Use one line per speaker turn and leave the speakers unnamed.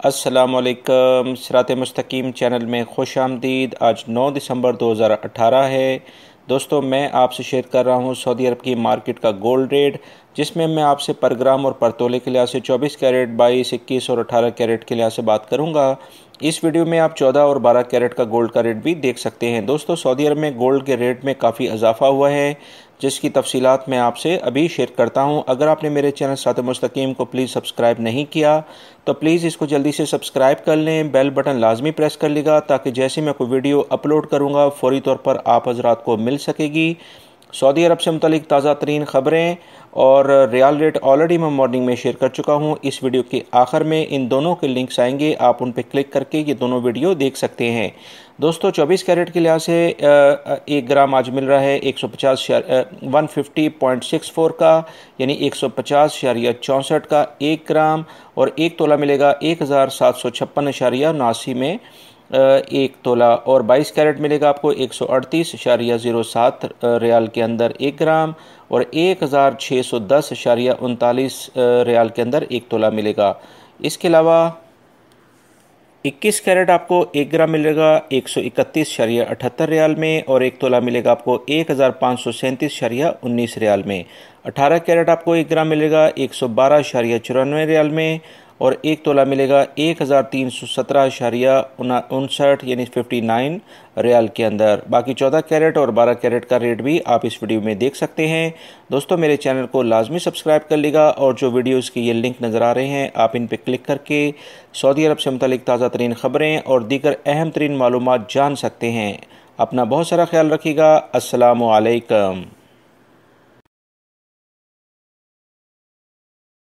अस्सलामुअलैकुम। सिरात मुस्तकीम चैनल में खुश आमदीद। आज 9 दिसंबर 2018 है। दोस्तों, मैं आपसे शेयर कर रहा हूँ सऊदी अरब की मार्केट का गोल्ड रेट, जिसमें मैं आपसे पर ग्राम और पर तोले के लिहाज से 24 कैरेट, 22, 21 और 18 कैरेट के लिहाज से बात करूँगा। इस वीडियो में आप 14 और 12 कैरेट का गोल्ड का रेट भी देख सकते हैं। दोस्तों, सऊदी अरब में गोल्ड के रेट में काफ़ी इजाफा हुआ है, जिसकी तफसीलात मैं आपसे अभी शेयर करता हूं। अगर आपने मेरे चैनल सिरात मुस्तकीम को प्लीज़ सब्सक्राइब नहीं किया तो प्लीज़ इसको जल्दी से सब्सक्राइब कर लें। बेल बटन लाजमी प्रेस कर लेगा ताकि जैसे मैं कोई वीडियो अपलोड करूंगा फौरी तौर पर आप हजरात को मिल सकेगी। सऊदी अरब से मुतल्लिक ताज़ा तरीन खबरें और रियाल रेट ऑलरेडी मैं मॉर्निंग में शेयर कर चुका हूं। इस वीडियो के आखिर में इन दोनों के लिंक्स आएंगे, आप उन पर क्लिक करके ये दोनों वीडियो देख सकते हैं। दोस्तों, 24 कैरेट के लिहाज से 1 ग्राम आज मिल रहा है 150.64 का, यानी 150.64 का 1 ग्राम, और 1 तोला मिलेगा 1756.79 में 1 तोला, और 22 कैरेट मिलेगा आपको 138.07 रियाल के अंदर 1 ग्राम, और 1610.39 रियाल के अंदर 1 तोला मिलेगा। इसके अलावा 21 कैरेट आपको 1 ग्राम मिलेगा 131.78 रियाल में, और 1 तोला मिलेगा आपको 1537.19 रियाल में। 18 कैरेट आपको 1 ग्राम मिलेगा 112.94 रियाल में, और 1 तोला मिलेगा 1317.59 यानी 59 रियाल के अंदर। बाकी 14 कैरेट और 12 कैरेट का रेट भी आप इस वीडियो में देख सकते हैं। दोस्तों, मेरे चैनल को लाजमी सब्सक्राइब कर लीजिएगा, और जो वीडियोस के ये लिंक नज़र आ रहे हैं आप इन पर क्लिक करके सऊदी अरब से मुतल्लिक ताज़ा तरीन खबरें और दीगर अहम तरीन मालूमात जान सकते हैं। अपना बहुत सारा ख्याल रखिएगा। अस्सलामु अलैकुम।